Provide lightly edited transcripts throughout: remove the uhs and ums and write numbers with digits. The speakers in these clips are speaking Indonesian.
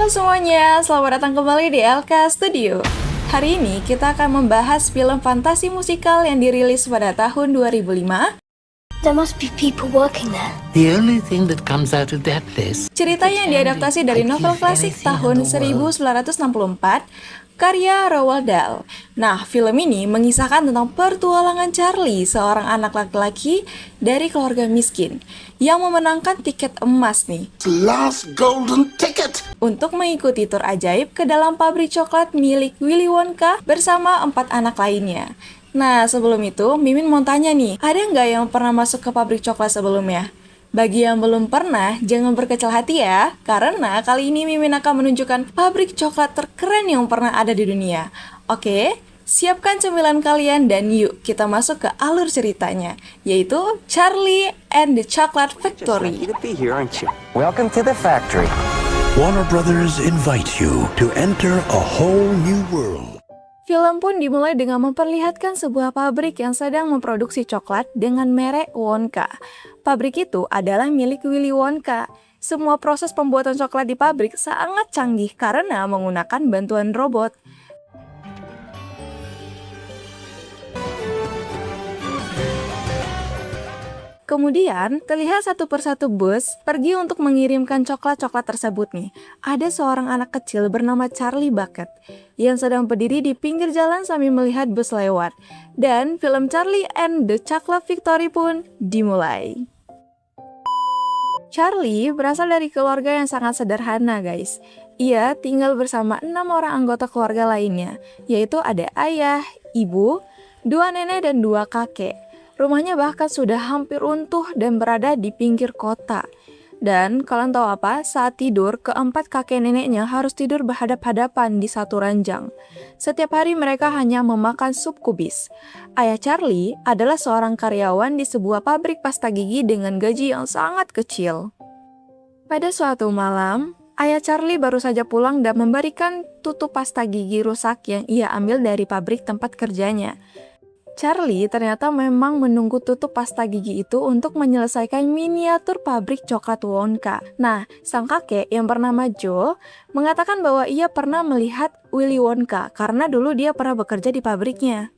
Halo semuanya, selamat datang kembali di LK Studio. Hari ini kita akan membahas film fantasi musikal yang dirilis pada tahun 2005. There must be people working there. The only thing that comes out of that list. Cerita yang diadaptasi dari novel klasik tahun 1964, karya Roald Dahl. Nah, film ini mengisahkan tentang pertualangan Charlie, seorang anak laki-laki dari keluarga miskin yang memenangkan tiket emas nih. Last golden ticket. Untuk mengikuti tur ajaib ke dalam pabrik coklat milik Willy Wonka bersama 4 anak lainnya. Nah, sebelum itu, Mimin mau tanya nih, ada nggak yang pernah masuk ke pabrik coklat sebelumnya? Bagi yang belum pernah, jangan berkecil hati ya, karena kali ini Mimin akan menunjukkan pabrik coklat terkeren yang pernah ada di dunia. Oke, siapkan cemilan kalian dan yuk kita masuk ke alur ceritanya, yaitu Charlie and the Chocolate Factory. Welcome to the factory. Warner Brothers invite you to enter a whole new world. Film pun dimulai dengan memperlihatkan sebuah pabrik yang sedang memproduksi coklat dengan merek Wonka. Pabrik itu adalah milik Willy Wonka. Semua proses pembuatan coklat di pabrik sangat canggih karena menggunakan bantuan robot. Kemudian, terlihat satu persatu bus pergi untuk mengirimkan coklat-coklat tersebut nih. Ada seorang anak kecil bernama Charlie Bucket yang sedang berdiri di pinggir jalan sambil melihat bus lewat. Dan film Charlie and the Chocolate Factory pun dimulai. Charlie berasal dari keluarga yang sangat sederhana, guys. Ia tinggal bersama 6 orang anggota keluarga lainnya, yaitu ada ayah, ibu, 2 nenek, dan 2 kakek. Rumahnya bahkan sudah hampir runtuh dan berada di pinggir kota. Dan kalian tahu apa? Saat tidur, keempat kakek neneknya harus tidur berhadap-hadapan di satu ranjang. Setiap hari mereka hanya memakan sup kubis. Ayah Charlie adalah seorang karyawan di sebuah pabrik pasta gigi dengan gaji yang sangat kecil. Pada suatu malam, ayah Charlie baru saja pulang dan memberikan tutup pasta gigi rusak yang ia ambil dari pabrik tempat kerjanya. Charlie ternyata memang menunggu tutup pasta gigi itu untuk menyelesaikan miniatur pabrik coklat Wonka. Nah, sang kakek yang bernama Joe mengatakan bahwa ia pernah melihat Willy Wonka karena dulu dia pernah bekerja di pabriknya.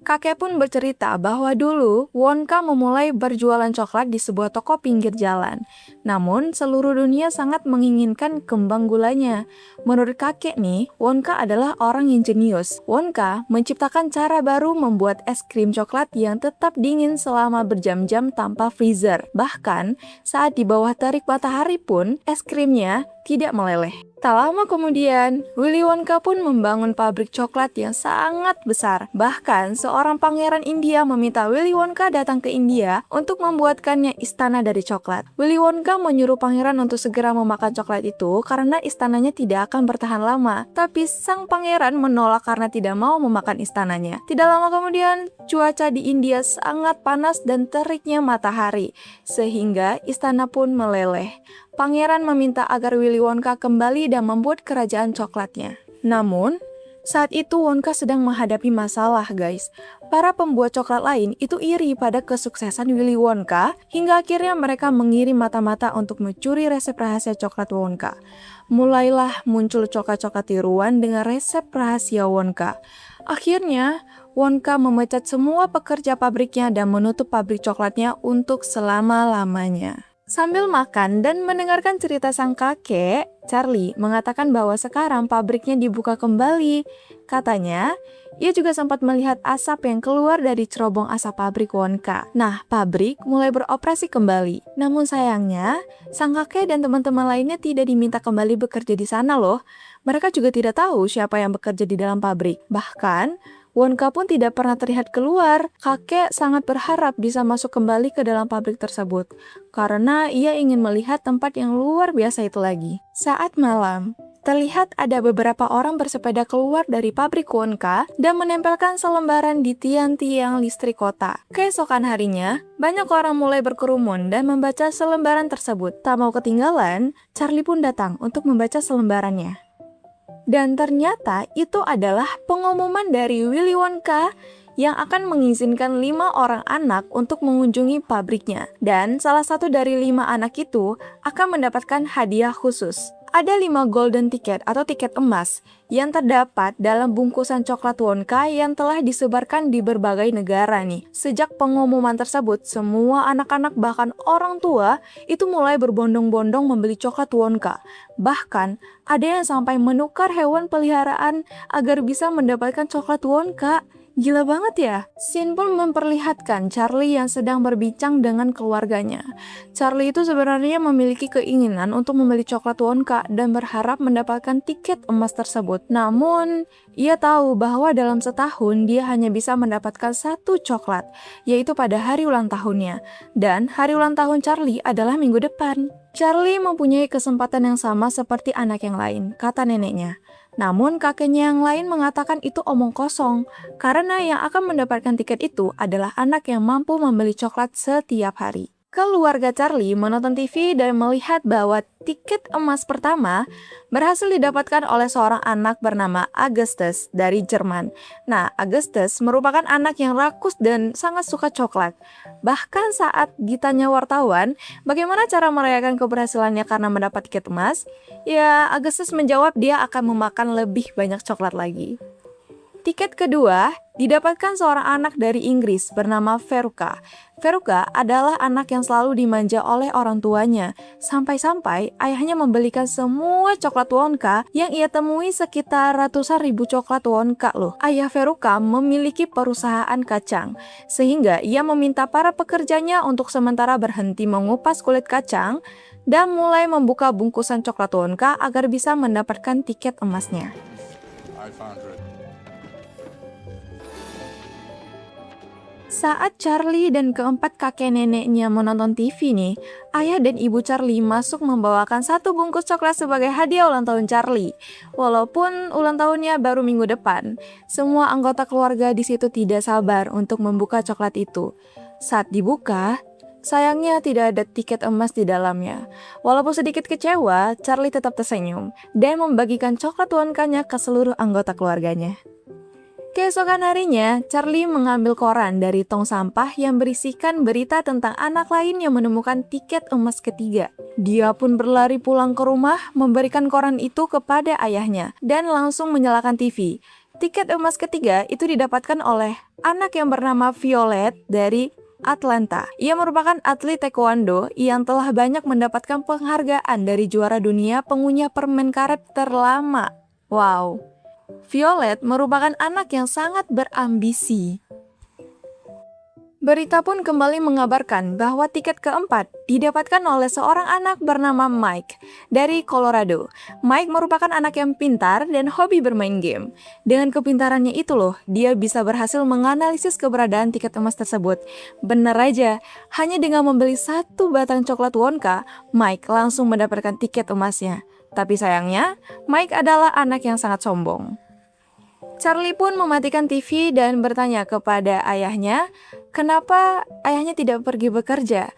Kakek pun bercerita bahwa dulu Wonka memulai berjualan coklat di sebuah toko pinggir jalan. Namun, seluruh dunia sangat menginginkan kembang gulanya. Menurut kakek nih, Wonka adalah orang yang jenius. Wonka menciptakan cara baru membuat es krim coklat yang tetap dingin selama berjam-jam tanpa freezer. Bahkan, saat di bawah terik matahari pun, es krimnya tidak meleleh. Tak lama kemudian, Willy Wonka pun membangun pabrik coklat yang sangat besar. Bahkan, seorang pangeran India meminta Willy Wonka datang ke India untuk membuatkannya istana dari coklat. Willy Wonka menyuruh pangeran untuk segera memakan coklat itu karena istananya tidak akan bertahan lama. Tapi sang pangeran menolak karena tidak mau memakan istananya. Tidak lama kemudian, cuaca di India sangat panas dan teriknya matahari, sehingga istana pun meleleh. Pangeran meminta agar Willy Wonka kembali dan membuat kerajaan coklatnya. Namun, saat itu Wonka sedang menghadapi masalah, guys. Para pembuat coklat lain itu iri pada kesuksesan Willy Wonka, hingga akhirnya mereka mengirim mata-mata untuk mencuri resep rahasia coklat Wonka. Mulailah muncul coklat-coklat tiruan dengan resep rahasia Wonka. Akhirnya, Wonka memecat semua pekerja pabriknya dan menutup pabrik coklatnya untuk selama-lamanya. Sambil makan dan mendengarkan cerita sang kakek, Charlie mengatakan bahwa sekarang pabriknya dibuka kembali. Katanya, ia juga sempat melihat asap yang keluar dari cerobong asap pabrik Wonka. Nah, pabrik mulai beroperasi kembali. Namun sayangnya, sang kakek dan teman-teman lainnya tidak diminta kembali bekerja di sana loh. Mereka juga tidak tahu siapa yang bekerja di dalam pabrik. Bahkan, Wonka pun tidak pernah terlihat keluar. Kakek sangat berharap bisa masuk kembali ke dalam pabrik tersebut, karena ia ingin melihat tempat yang luar biasa itu lagi. Saat malam, terlihat ada beberapa orang bersepeda keluar dari pabrik Wonka dan menempelkan selembaran di tiang-tiang listrik kota. Keesokan harinya, banyak orang mulai berkerumun dan membaca selembaran tersebut. Tak mau ketinggalan, Charlie pun datang untuk membaca selembarannya. Dan ternyata itu adalah pengumuman dari Willy Wonka yang akan mengizinkan 5 orang anak untuk mengunjungi pabriknya. Dan salah satu dari 5 anak itu akan mendapatkan hadiah khusus. Ada 5 golden ticket atau tiket emas yang terdapat dalam bungkusan coklat Wonka yang telah disebarkan di berbagai negara nih. Sejak pengumuman tersebut, semua anak-anak bahkan orang tua itu mulai berbondong-bondong membeli coklat Wonka. Bahkan ada yang sampai menukar hewan peliharaan agar bisa mendapatkan coklat Wonka. Gila banget ya. Scene pun memperlihatkan Charlie yang sedang berbincang dengan keluarganya. Charlie itu sebenarnya memiliki keinginan untuk membeli coklat Wonka dan berharap mendapatkan tiket emas tersebut. Namun, ia tahu bahwa dalam setahun dia hanya bisa mendapatkan 1 coklat, yaitu pada hari ulang tahunnya. Dan hari ulang tahun Charlie adalah minggu depan. Charlie mempunyai kesempatan yang sama seperti anak yang lain, kata neneknya. Namun kakeknya yang lain mengatakan itu omong kosong, karena yang akan mendapatkan tiket itu adalah anak yang mampu membeli coklat setiap hari. Keluarga Charlie menonton TV dan melihat bahwa tiket emas pertama berhasil didapatkan oleh seorang anak bernama Augustus dari Jerman. Nah, Augustus merupakan anak yang rakus dan sangat suka coklat. Bahkan saat ditanya wartawan bagaimana cara merayakan keberhasilannya karena mendapat tiket emas, ya Augustus menjawab dia akan memakan lebih banyak coklat lagi. Tiket kedua didapatkan seorang anak dari Inggris bernama Veruca. Veruca adalah anak yang selalu dimanja oleh orang tuanya, sampai-sampai ayahnya membelikan semua coklat Wonka yang ia temui sekitar ratusan ribu coklat Wonka loh. Ayah Veruca memiliki perusahaan kacang, sehingga ia meminta para pekerjanya untuk sementara berhenti mengupas kulit kacang dan mulai membuka bungkusan coklat Wonka agar bisa mendapatkan tiket emasnya. Saat Charlie dan keempat kakek neneknya menonton TV nih, ayah dan ibu Charlie masuk membawakan 1 bungkus coklat sebagai hadiah ulang tahun Charlie. Walaupun ulang tahunnya baru minggu depan, semua anggota keluarga di situ tidak sabar untuk membuka coklat itu. Saat dibuka, sayangnya tidak ada tiket emas di dalamnya. Walaupun sedikit kecewa, Charlie tetap tersenyum dan membagikan coklat Wonkanya ke seluruh anggota keluarganya. Keesokan harinya, Charlie mengambil koran dari tong sampah yang berisikan berita tentang anak lain yang menemukan tiket emas ketiga. Dia pun berlari pulang ke rumah, memberikan koran itu kepada ayahnya, dan langsung menyalakan TV. Tiket emas ketiga itu didapatkan oleh anak yang bernama Violet dari Atlanta. Ia merupakan atlet taekwondo yang telah banyak mendapatkan penghargaan dari juara dunia pengunyah permen karet terlama. Wow. Violet merupakan anak yang sangat berambisi. Berita pun kembali mengabarkan bahwa tiket keempat didapatkan oleh seorang anak bernama Mike dari Colorado. Mike merupakan anak yang pintar dan hobi bermain game. Dengan kepintarannya itu loh, dia bisa berhasil menganalisis keberadaan tiket emas tersebut. Bener aja, hanya dengan membeli 1 batang coklat Wonka, Mike langsung mendapatkan tiket emasnya. Tapi sayangnya, Mike adalah anak yang sangat sombong. Charlie pun mematikan TV dan bertanya kepada ayahnya, kenapa ayahnya tidak pergi bekerja?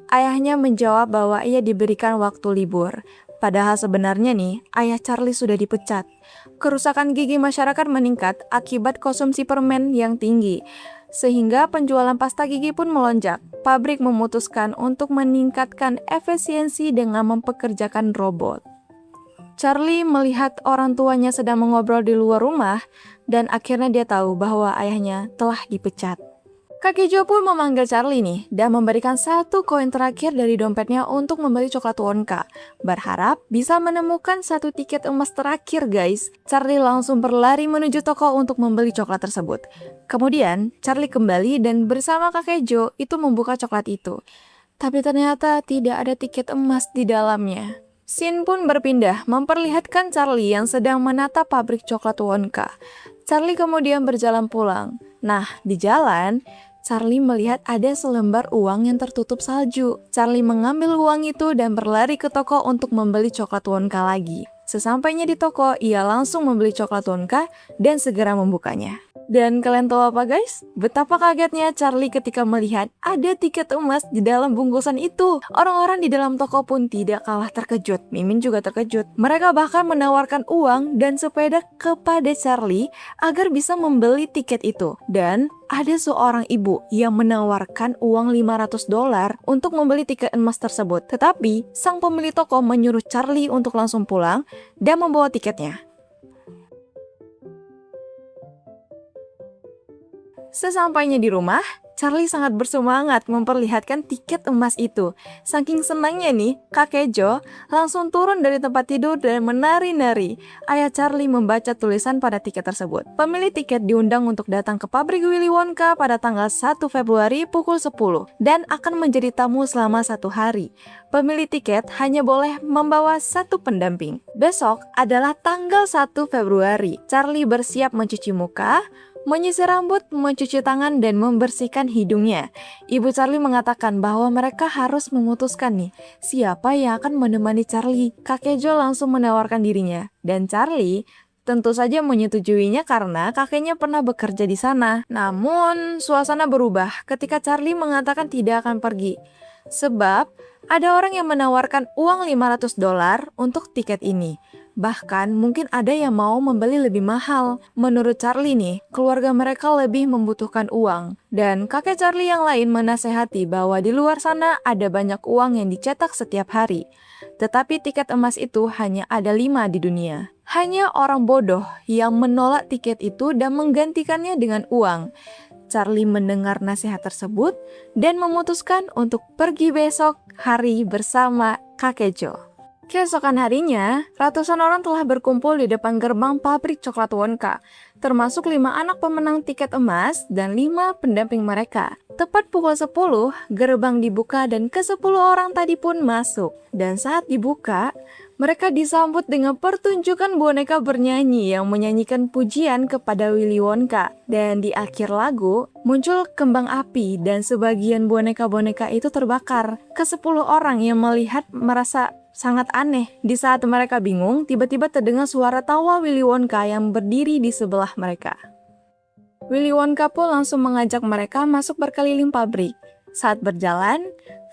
Ayahnya menjawab bahwa ia diberikan waktu libur. Padahal sebenarnya nih, ayah Charlie sudah dipecat. Kerusakan gigi masyarakat meningkat akibat konsumsi permen yang tinggi, sehingga penjualan pasta gigi pun melonjak. Pabrik memutuskan untuk meningkatkan efisiensi dengan mempekerjakan robot. Charlie melihat orang tuanya sedang mengobrol di luar rumah dan akhirnya dia tahu bahwa ayahnya telah dipecat. Kakek Joe pun memanggil Charlie nih dan memberikan 1 koin terakhir dari dompetnya untuk membeli coklat Wonka. Berharap bisa menemukan 1 tiket emas terakhir guys. Charlie langsung berlari menuju toko untuk membeli coklat tersebut. Kemudian Charlie kembali dan bersama kakek Joe itu membuka coklat itu. Tapi ternyata tidak ada tiket emas di dalamnya. Scene pun berpindah, memperlihatkan Charlie yang sedang menata pabrik coklat Wonka. Charlie kemudian berjalan pulang. Nah, di jalan, Charlie melihat ada selembar uang yang tertutup salju. Charlie mengambil uang itu dan berlari ke toko untuk membeli coklat Wonka lagi. Sesampainya di toko, ia langsung membeli coklat Wonka dan segera membukanya. Dan kalian tahu apa guys? Betapa kagetnya Charlie ketika melihat ada tiket emas di dalam bungkusan itu. Orang-orang di dalam toko pun tidak kalah terkejut. Mimin juga terkejut. Mereka bahkan menawarkan uang dan sepeda kepada Charlie agar bisa membeli tiket itu. Dan ada seorang ibu yang menawarkan uang $500 untuk membeli tiket emas tersebut. Tetapi sang pemilik toko menyuruh Charlie untuk langsung pulang dan membawa tiketnya. Sesampainya di rumah, Charlie sangat bersemangat memperlihatkan tiket emas itu. Saking senangnya nih, kakek Joe langsung turun dari tempat tidur dan menari-nari. Ayah Charlie membaca tulisan pada tiket tersebut. Pemilik tiket diundang untuk datang ke pabrik Willy Wonka pada tanggal 1 Februari pukul 10 dan akan menjadi tamu selama 1 hari. Pemilik tiket hanya boleh membawa 1 pendamping. Besok adalah tanggal 1 Februari. Charlie bersiap mencuci muka, menyisir rambut, mencuci tangan, dan membersihkan hidungnya. Ibu Charlie mengatakan bahwa mereka harus memutuskan nih, siapa yang akan menemani Charlie. Kakek Joe langsung menawarkan dirinya, dan Charlie tentu saja menyetujuinya karena kakeknya pernah bekerja di sana. Namun, suasana berubah ketika Charlie mengatakan tidak akan pergi. Sebab, ada orang yang menawarkan uang $500 untuk tiket ini. Bahkan mungkin ada yang mau membeli lebih mahal. Menurut Charlie nih, keluarga mereka lebih membutuhkan uang. Dan kakek Charlie yang lain menasehati bahwa di luar sana ada banyak uang yang dicetak setiap hari. Tetapi tiket emas itu hanya ada 5 di dunia. Hanya orang bodoh yang menolak tiket itu dan menggantikannya dengan uang. Charlie mendengar nasihat tersebut dan memutuskan untuk pergi besok hari bersama kakek Joe. Keesokan harinya, ratusan orang telah berkumpul di depan gerbang pabrik coklat Wonka, termasuk 5 anak pemenang tiket emas dan 5 pendamping mereka. Tepat pukul 10, gerbang dibuka dan ke-10 orang tadi pun masuk. Dan saat dibuka, mereka disambut dengan pertunjukan boneka bernyanyi yang menyanyikan pujian kepada Willy Wonka. Dan di akhir lagu, muncul kembang api dan sebagian boneka-boneka itu terbakar. Ke-10 orang yang melihat merasa sangat aneh. Di saat mereka bingung, tiba-tiba terdengar suara tawa Willy Wonka yang berdiri di sebelah mereka. Willy Wonka pun langsung mengajak mereka masuk berkeliling pabrik. Saat berjalan,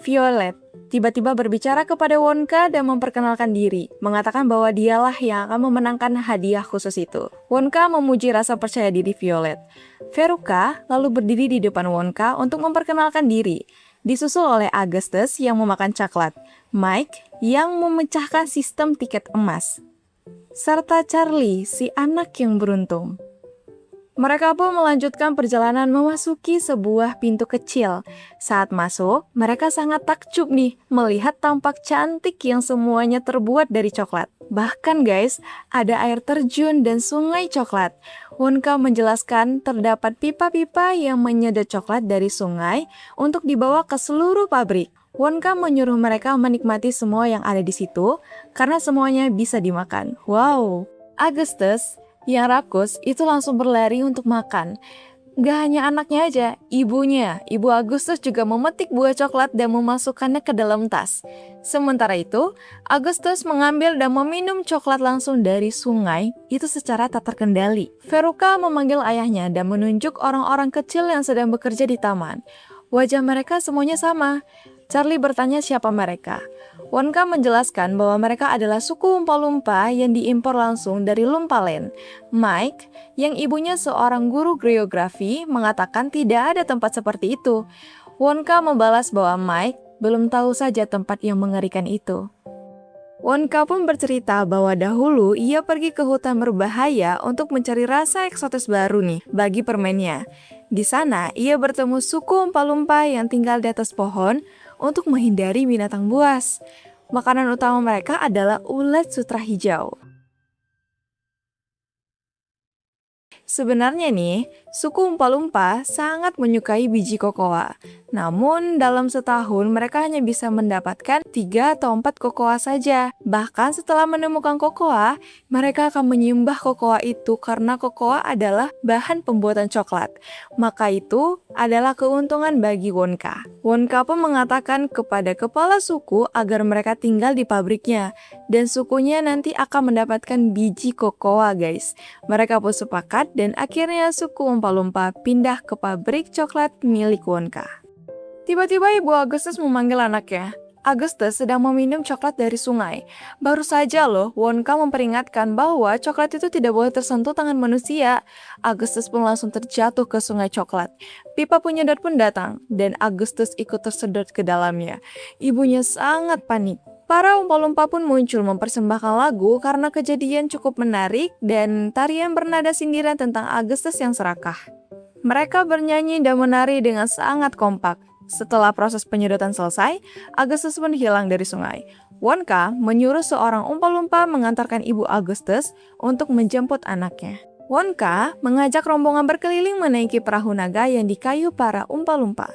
Violet tiba-tiba berbicara kepada Wonka dan memperkenalkan diri, mengatakan bahwa dialah yang akan memenangkan hadiah khusus itu. Wonka memuji rasa percaya diri Violet. Veruca lalu berdiri di depan Wonka untuk memperkenalkan diri, disusul oleh Augustus yang memakan coklat, Mike yang memecahkan sistem tiket emas, serta Charlie, si anak yang beruntung. Mereka pun melanjutkan perjalanan memasuki sebuah pintu kecil. Saat masuk, mereka sangat takjub nih melihat tampak cantik yang semuanya terbuat dari coklat. Bahkan guys, ada air terjun dan sungai coklat. Wonka menjelaskan terdapat pipa-pipa yang menyedot coklat dari sungai untuk dibawa ke seluruh pabrik. Wonka menyuruh mereka menikmati semua yang ada di situ karena semuanya bisa dimakan. Wow! Augustus yang rakus itu langsung berlari untuk makan. Gak hanya anaknya aja, ibunya, Ibu Augustus juga memetik buah coklat dan memasukkannya ke dalam tas. Sementara itu, Augustus mengambil dan meminum coklat langsung dari sungai itu secara tak terkendali. Veruca memanggil ayahnya dan menunjuk orang-orang kecil yang sedang bekerja di taman. Wajah mereka semuanya sama. Charlie bertanya siapa mereka. Wonka menjelaskan bahwa mereka adalah suku Oompa-Loompa yang diimpor langsung dari Loompa-land. Mike, yang ibunya seorang guru geografi, mengatakan tidak ada tempat seperti itu. Wonka membalas bahwa Mike belum tahu saja tempat yang mengerikan itu. Wonka pun bercerita bahwa dahulu ia pergi ke hutan berbahaya untuk mencari rasa eksotis baru nih bagi permennya. Di sana ia bertemu suku Oompa-Loompa yang tinggal di atas pohon untuk menghindari binatang buas. Makanan utama mereka adalah ulet sutra hijau. Sebenarnya nih, suku Oompa-Loompa sangat menyukai biji kokoa. Namun, dalam setahun mereka hanya bisa mendapatkan 3 atau 4 kokoa saja. Bahkan setelah menemukan kokoa, mereka akan menyembah kokoa itu karena kokoa adalah bahan pembuatan coklat. Maka itu, adalah keuntungan bagi Wonka. Wonka pun mengatakan kepada kepala suku agar mereka tinggal di pabriknya, dan sukunya nanti akan mendapatkan biji kokoa guys. Mereka pun sepakat dan akhirnya suku Oompa-Loompa pindah ke pabrik coklat milik Wonka. Tiba-tiba Ibu Augustus memanggil anaknya. Augustus sedang meminum coklat dari sungai. Baru saja loh, Wonka memperingatkan bahwa coklat itu tidak boleh tersentuh tangan manusia. Augustus pun langsung terjatuh ke sungai coklat. Pipa penyedot pun datang, dan Augustus ikut tersedot ke dalamnya. Ibunya sangat panik. Para Oompa-Loompa pun muncul mempersembahkan lagu karena kejadian cukup menarik dan tarian bernada sindiran tentang Augustus yang serakah. Mereka bernyanyi dan menari dengan sangat kompak. Setelah proses penyedotan selesai, Augustus pun hilang dari sungai. Wonka menyuruh seorang Oompa-Loompa mengantarkan Ibu Augustus untuk menjemput anaknya. Wonka mengajak rombongan berkeliling menaiki perahu naga yang dikayu para Oompa-Loompa.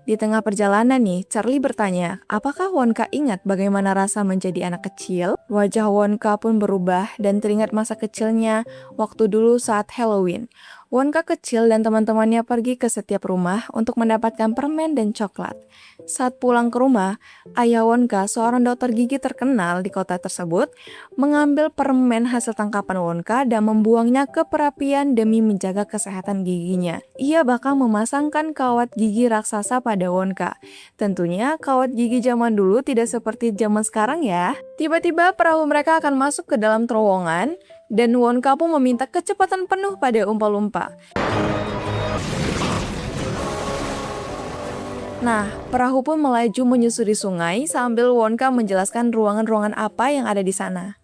Di tengah perjalanan nih, Charlie bertanya, apakah Wonka ingat bagaimana rasa menjadi anak kecil? Wajah Wonka pun berubah dan teringat masa kecilnya waktu dulu saat Halloween. Wonka kecil dan teman-temannya pergi ke setiap rumah untuk mendapatkan permen dan coklat. Saat pulang ke rumah, ayah Wonka, seorang dokter gigi terkenal di kota tersebut, mengambil permen hasil tangkapan Wonka dan membuangnya ke perapian demi menjaga kesehatan giginya. Ia bahkan memasangkan kawat gigi raksasa pada Wonka. Tentunya kawat gigi zaman dulu tidak seperti zaman sekarang ya. Tiba-tiba perahu mereka akan masuk ke dalam terowongan, dan Wonka pun meminta kecepatan penuh pada Oompa-Loompa. Nah, perahu pun melaju menyusuri sungai sambil Wonka menjelaskan ruangan-ruangan apa yang ada di sana.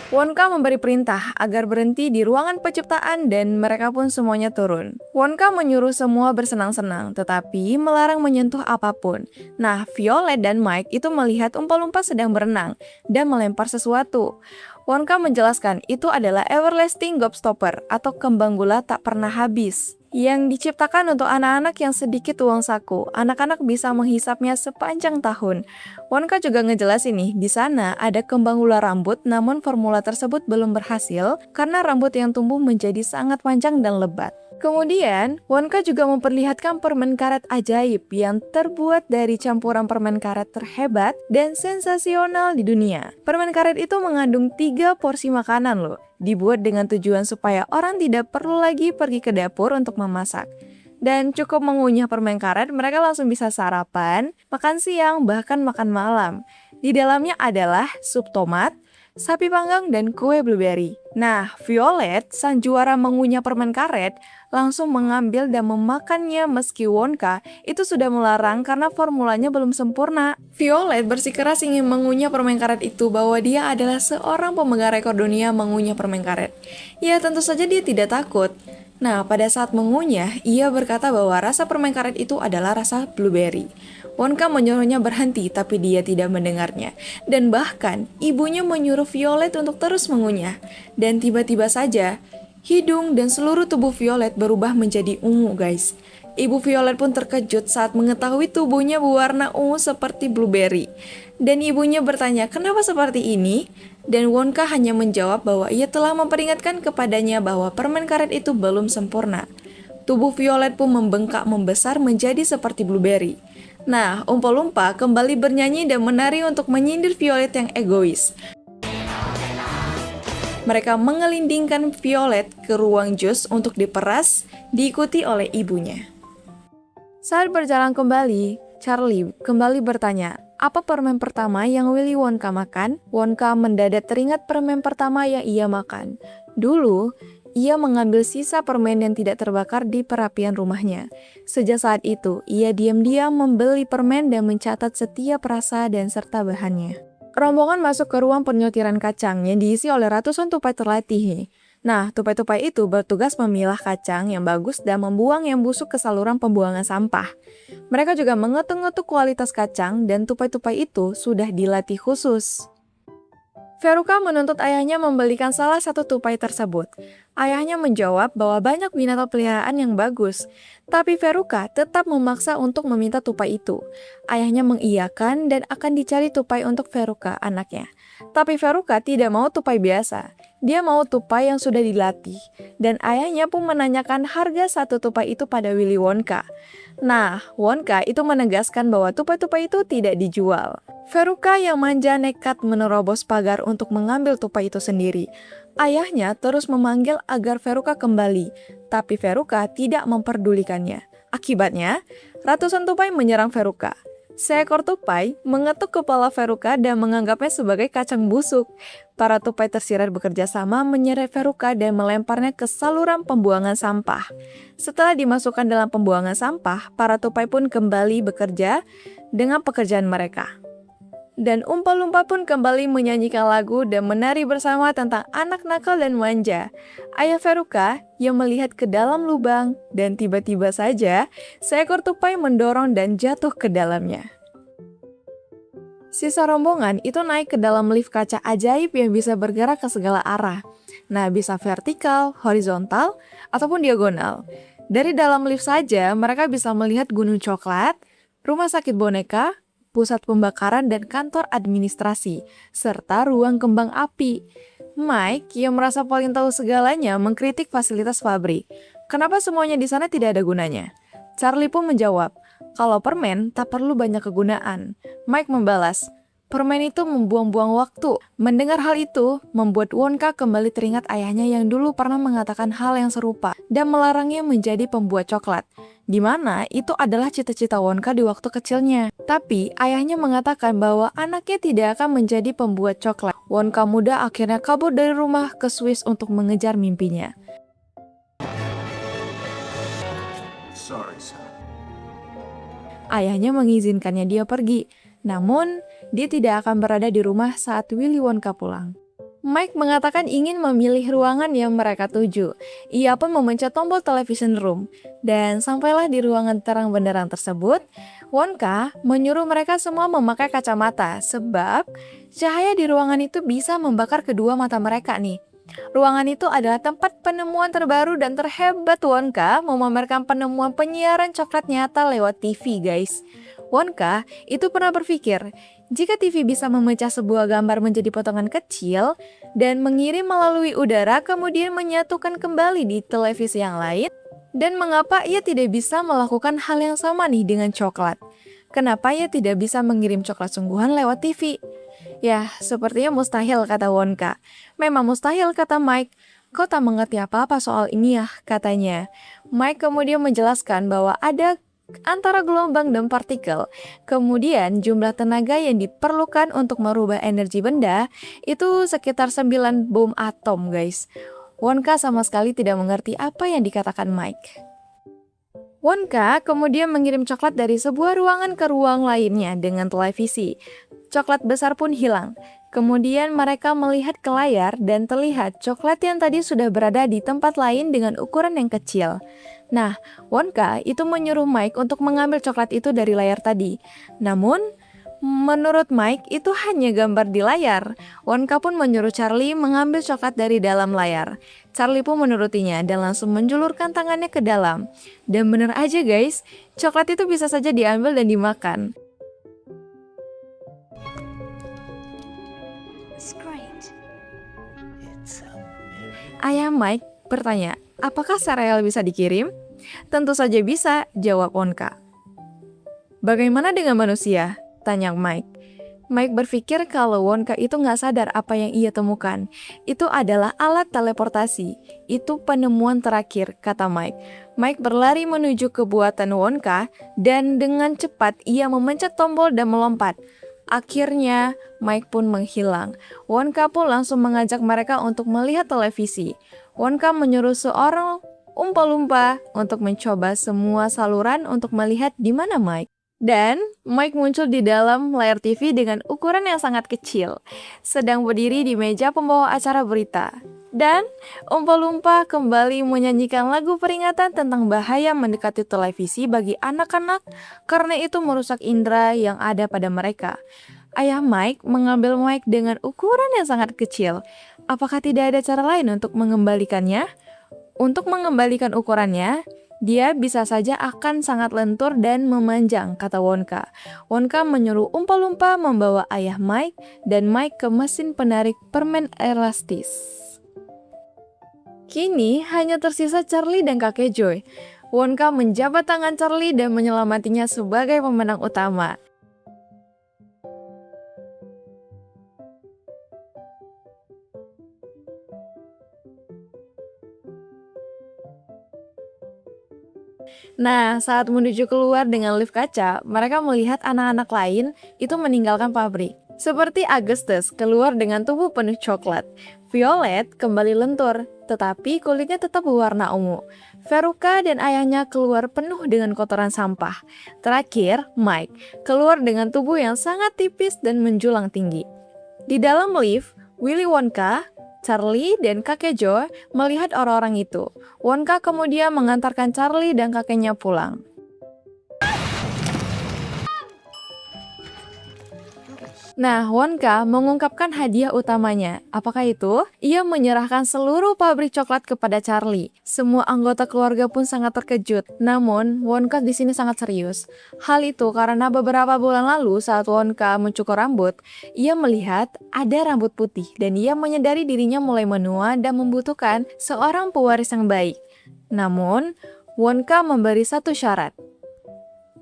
Wonka memberi perintah agar berhenti di ruangan penciptaan dan mereka pun semuanya turun. Wonka menyuruh semua bersenang-senang, tetapi melarang menyentuh apapun. Nah, Violet dan Mike itu melihat Oompa-Loompa sedang berenang dan melempar sesuatu. Wonka menjelaskan itu adalah Everlasting Gobstopper atau kembang gula tak pernah habis, yang diciptakan untuk anak-anak yang sedikit uang saku. Anak-anak bisa menghisapnya sepanjang tahun. Wonka juga ngejelasin nih, di sana ada kembang gula rambut, namun formula tersebut belum berhasil karena rambut yang tumbuh menjadi sangat panjang dan lebat. Kemudian, Wonka juga memperlihatkan permen karet ajaib yang terbuat dari campuran permen karet terhebat dan sensasional di dunia. Permen karet itu mengandung 3 porsi makanan loh, dibuat dengan tujuan supaya orang tidak perlu lagi pergi ke dapur untuk memasak. Dan cukup mengunyah permen karet, mereka langsung bisa sarapan, makan siang, bahkan makan malam. Di dalamnya adalah sup tomat, sapi panggang, dan kue blueberry. Nah, Violet, sang juara mengunyah permen karet, langsung mengambil dan memakannya meski Wonka itu sudah melarang karena formulanya belum sempurna. Violet bersikeras ingin mengunyah permen karet itu bahwa dia adalah seorang pemegang rekor dunia mengunyah permen karet. Ya, tentu saja dia tidak takut. Nah, pada saat mengunyah, ia berkata bahwa rasa permen karet itu adalah rasa blueberry. Wonka menyuruhnya berhenti, tapi dia tidak mendengarnya. Dan bahkan, ibunya menyuruh Violet untuk terus mengunyah. Dan tiba-tiba saja, hidung dan seluruh tubuh Violet berubah menjadi ungu, guys. Ibu Violet pun terkejut saat mengetahui tubuhnya berwarna ungu seperti blueberry. Dan ibunya bertanya, kenapa seperti ini? Dan Wonka hanya menjawab bahwa ia telah memperingatkan kepadanya bahwa permen karet itu belum sempurna. Tubuh Violet pun membengkak membesar menjadi seperti blueberry. Nah, Oompa-Loompa kembali bernyanyi dan menari untuk menyindir Violet yang egois. Mereka mengelindingkan Violet ke ruang jus untuk diperas, diikuti oleh ibunya. Saat berjalan kembali, Charlie kembali bertanya, apa permen pertama yang Willy Wonka makan? Wonka mendadak teringat permen pertama yang ia makan. Dulu, ia mengambil sisa permen yang tidak terbakar di perapian rumahnya. Sejak saat itu, ia diam-diam membeli permen dan mencatat setiap rasa dan serta bahannya. Rombongan masuk ke ruang penyortiran kacang yang diisi oleh ratusan tupai terlatih. Nah, tupai-tupai itu bertugas memilah kacang yang bagus dan membuang yang busuk ke saluran pembuangan sampah. Mereka juga mengetuk-ngetuk kualitas kacang dan tupai-tupai itu sudah dilatih khusus. Veruca menuntut ayahnya membelikan salah satu tupai tersebut. Ayahnya menjawab bahwa banyak binatang peliharaan yang bagus, tapi Veruca tetap memaksa untuk meminta tupai itu. Ayahnya mengiyakan dan akan dicari tupai untuk Veruca, anaknya. Tapi Veruca tidak mau tupai biasa. Dia mau tupai yang sudah dilatih. Dan ayahnya pun menanyakan harga satu tupai itu pada Willy Wonka. Nah, Wonka itu menegaskan bahwa tupai-tupai itu tidak dijual. Veruca yang manja nekat menerobos pagar untuk mengambil tupai itu sendiri. Ayahnya terus memanggil agar Veruca kembali, tapi Veruca tidak memperdulikannya. Akibatnya, ratusan tupai menyerang Veruca. Seekor tupai mengetuk kepala Veruca dan menganggapnya sebagai kacang busuk. Para tupai tersirat bekerja sama menyeret Veruca dan melemparnya ke saluran pembuangan sampah. Setelah dimasukkan dalam pembuangan sampah, para tupai pun kembali bekerja dengan pekerjaan mereka. Dan Umpa-Lumpa pun kembali menyanyikan lagu dan menari bersama tentang anak nakal dan manja. Ayah Veruca yang melihat ke dalam lubang dan tiba-tiba saja seekor tupai mendorong dan jatuh ke dalamnya. Sisa rombongan itu naik ke dalam lift kaca ajaib yang bisa bergerak ke segala arah. Nah, bisa vertikal, horizontal, ataupun diagonal. Dari dalam lift saja mereka bisa melihat gunung coklat, rumah sakit boneka, pusat pembakaran dan kantor administrasi, serta ruang kembang api. Mike, yang merasa paling tahu segalanya, mengkritik fasilitas pabrik. Kenapa semuanya di sana tidak ada gunanya? Charlie pun menjawab, kalau permen tak perlu banyak kegunaan. Mike membalas, permen itu membuang-buang waktu. Mendengar hal itu, membuat Wonka kembali teringat ayahnya yang dulu pernah mengatakan hal yang serupa dan melarangnya menjadi pembuat coklat, di mana itu adalah cita-cita Wonka di waktu kecilnya. Tapi ayahnya mengatakan bahwa anaknya tidak akan menjadi pembuat coklat. Wonka muda akhirnya kabur dari rumah ke Swiss untuk mengejar mimpinya. Sorry, son. Ayahnya mengizinkannya dia pergi, namun dia tidak akan berada di rumah saat Willy Wonka pulang. Mike mengatakan ingin memilih ruangan yang mereka tuju. Ia pun memencet tombol television room. Dan sampailah di ruangan terang benderang tersebut, Wonka menyuruh mereka semua memakai kacamata sebab cahaya di ruangan itu bisa membakar kedua mata mereka nih. Ruangan itu adalah tempat penemuan terbaru dan terhebat Wonka memamerkan penemuan penyiaran coklat nyata lewat TV, guys. Wonka itu pernah berpikir, jika TV bisa memecah sebuah gambar menjadi potongan kecil dan mengirim melalui udara kemudian menyatukan kembali di televisi yang lain, dan mengapa ia tidak bisa melakukan hal yang sama nih dengan coklat? Kenapa ia tidak bisa mengirim coklat sungguhan lewat TV? Ya, sepertinya mustahil, kata Wonka. Memang mustahil, kata Mike. Kau tak mengerti apa-apa soal ini ya, katanya. Mike kemudian menjelaskan bahwa ada antara gelombang dan partikel. Kemudian jumlah tenaga yang diperlukan untuk merubah energi benda itu sekitar 9 bom atom, guys. Wonka sama sekali tidak mengerti apa yang dikatakan Mike. Wonka kemudian mengirim coklat dari sebuah ruangan ke ruang lainnya dengan televisi. Coklat besar pun hilang. Kemudian mereka melihat ke layar dan terlihat coklat yang tadi sudah berada di tempat lain dengan ukuran yang kecil. Nah, Wonka itu menyuruh Mike untuk mengambil coklat itu dari layar tadi. Namun, menurut Mike itu hanya gambar di layar. Wonka pun menyuruh Charlie mengambil coklat dari dalam layar. Charlie pun menurutinya dan langsung menjulurkan tangannya ke dalam. Dan bener aja guys, coklat itu bisa saja diambil dan dimakan. It's great. Ayah Mike bertanya, apakah sereal bisa dikirim? Tentu saja bisa, jawab Wonka. Bagaimana dengan manusia? Tanya Mike. Mike berpikir kalau Wonka itu nggak sadar apa yang ia temukan. Itu adalah alat teleportasi. Itu penemuan terakhir, kata Mike. Mike berlari menuju ke buatan Wonka dan dengan cepat ia memencet tombol dan melompat. Akhirnya, Mike pun menghilang. Wonka pun langsung mengajak mereka untuk melihat televisi. Wonka menyuruh seorang Umpa-Lumpa untuk mencoba semua saluran untuk melihat di mana Mike. Dan Mike muncul di dalam layar TV dengan ukuran yang sangat kecil, sedang berdiri di meja pembawa acara berita. Dan Umpa-Lumpa kembali menyanyikan lagu peringatan tentang bahaya mendekati televisi bagi anak-anak karena itu merusak indera yang ada pada mereka. Ayah Mike mengambil Mike dengan ukuran yang sangat kecil. Apakah tidak ada cara lain untuk mengembalikannya? Untuk mengembalikan ukurannya, dia bisa saja akan sangat lentur dan memanjang, kata Wonka. Wonka menyuruh Umpa-Lumpa membawa ayah Mike dan Mike ke mesin penarik permen elastis. Kini hanya tersisa Charlie dan kakek Joy. Wonka menjabat tangan Charlie dan menyelamatinya sebagai pemenang utama. Nah, saat menuju keluar dengan lift kaca, mereka melihat anak-anak lain itu meninggalkan pabrik. Seperti Augustus keluar dengan tubuh penuh coklat. Violet kembali lentur, tetapi kulitnya tetap berwarna ungu. Veruca dan ayahnya keluar penuh dengan kotoran sampah. Terakhir, Mike keluar dengan tubuh yang sangat tipis dan menjulang tinggi. Di dalam lift, Willy Wonka, Charlie dan kakek Joe melihat orang-orang itu. Wonka kemudian mengantarkan Charlie dan kakeknya pulang. Nah, Wonka mengungkapkan hadiah utamanya. Apakah itu? Ia menyerahkan seluruh pabrik coklat kepada Charlie. Semua anggota keluarga pun sangat terkejut. Namun, Wonka di sini sangat serius. Hal itu karena beberapa bulan lalu saat Wonka mencukur rambut, ia melihat ada rambut putih dan ia menyadari dirinya mulai menua dan membutuhkan seorang pewaris yang baik. Namun, Wonka memberi satu syarat.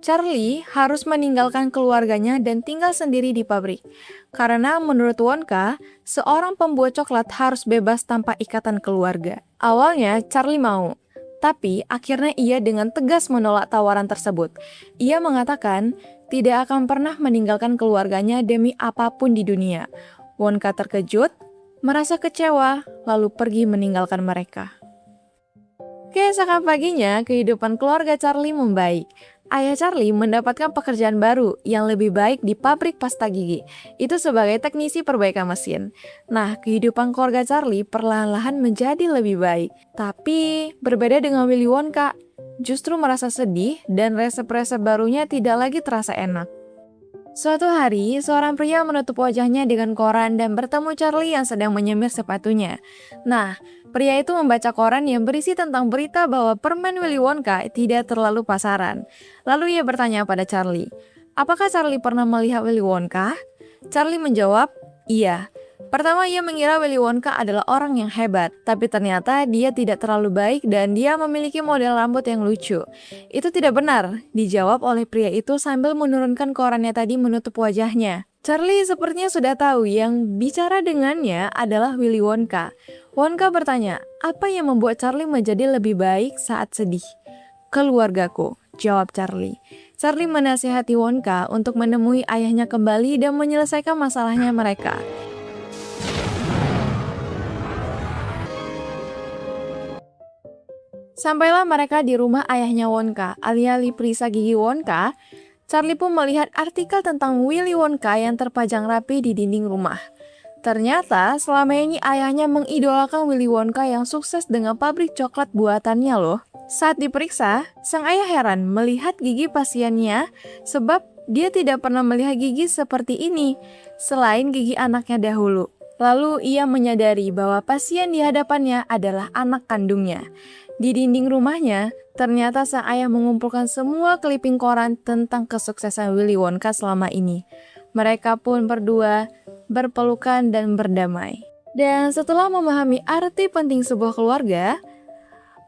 Charlie harus meninggalkan keluarganya dan tinggal sendiri di pabrik. Karena menurut Wonka, seorang pembuat coklat harus bebas tanpa ikatan keluarga. Awalnya Charlie mau, tapi akhirnya ia dengan tegas menolak tawaran tersebut. Ia mengatakan tidak akan pernah meninggalkan keluarganya demi apapun di dunia. Wonka terkejut, merasa kecewa, lalu pergi meninggalkan mereka. Keesokan paginya, kehidupan keluarga Charlie membaik. Ayah Charlie mendapatkan pekerjaan baru yang lebih baik di pabrik pasta gigi. Itu sebagai teknisi perbaikan mesin. Nah, kehidupan keluarga Charlie perlahan-lahan menjadi lebih baik. Tapi, berbeda dengan Willy Wonka, justru merasa sedih dan resep-resep barunya tidak lagi terasa enak. Suatu hari, seorang pria menutup wajahnya dengan koran dan bertemu Charlie yang sedang menyemir sepatunya. Nah, pria itu membaca koran yang berisi tentang berita bahwa permen Willy Wonka tidak terlalu pasaran. Lalu ia bertanya pada Charlie, apakah Charlie pernah melihat Willy Wonka? Charlie menjawab, iya. Pertama ia mengira Willy Wonka adalah orang yang hebat, tapi ternyata dia tidak terlalu baik dan dia memiliki model rambut yang lucu. Itu tidak benar, dijawab oleh pria itu sambil menurunkan korannya tadi menutup wajahnya. Charlie sepertinya sudah tahu yang bicara dengannya adalah Willy Wonka. Wonka bertanya, apa yang membuat Charlie menjadi lebih baik saat sedih? Keluargaku, jawab Charlie. Charlie menasihati Wonka untuk menemui ayahnya kembali dan menyelesaikan masalahnya mereka. Sampailah mereka di rumah ayahnya Wonka, alih-alih perisa gigi Wonka, Charlie pun melihat artikel tentang Willy Wonka yang terpajang rapi di dinding rumah. Ternyata selama ini ayahnya mengidolakan Willy Wonka yang sukses dengan pabrik coklat buatannya loh. Saat diperiksa, sang ayah heran melihat gigi pasiennya sebab dia tidak pernah melihat gigi seperti ini selain gigi anaknya dahulu. Lalu ia menyadari bahwa pasien di hadapannya adalah anak kandungnya. Di dinding rumahnya, ternyata sang ayah mengumpulkan semua kliping koran tentang kesuksesan Willy Wonka selama ini. Mereka pun berdua berpelukan dan berdamai. Dan setelah memahami arti penting sebuah keluarga,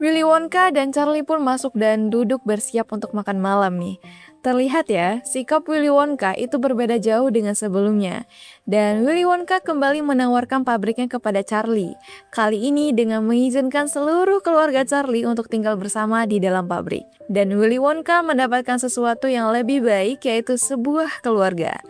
Willy Wonka dan Charlie pun masuk dan duduk bersiap untuk makan malam nih. Terlihat ya, sikap Willy Wonka itu berbeda jauh dengan sebelumnya. Dan Willy Wonka kembali menawarkan pabriknya kepada Charlie. Kali ini dengan mengizinkan seluruh keluarga Charlie untuk tinggal bersama di dalam pabrik. Dan Willy Wonka mendapatkan sesuatu yang lebih baik, yaitu sebuah keluarga.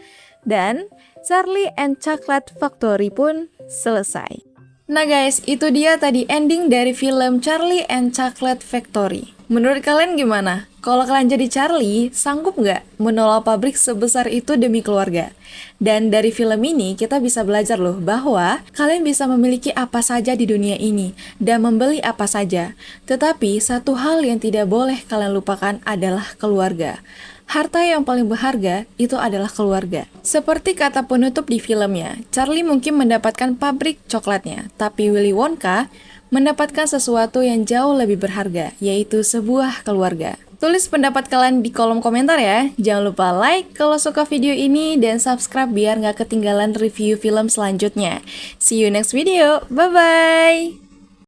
Dan Charlie and Chocolate Factory pun selesai. Nah guys, itu dia tadi ending dari film Charlie and Chocolate Factory. Menurut kalian gimana? Kalau kalian jadi Charlie, sanggup nggak menolak pabrik sebesar itu demi keluarga? Dan dari film ini kita bisa belajar loh bahwa kalian bisa memiliki apa saja di dunia ini dan membeli apa saja. Tetapi satu hal yang tidak boleh kalian lupakan adalah keluarga. Harta yang paling berharga itu adalah keluarga. Seperti kata penutup di filmnya, Charlie mungkin mendapatkan pabrik coklatnya, tapi Willy Wonka mendapatkan sesuatu yang jauh lebih berharga, yaitu sebuah keluarga. Tulis pendapat kalian di kolom komentar ya. Jangan lupa like kalau suka video ini dan subscribe biar nggak ketinggalan review film selanjutnya. See you next video. Bye-bye!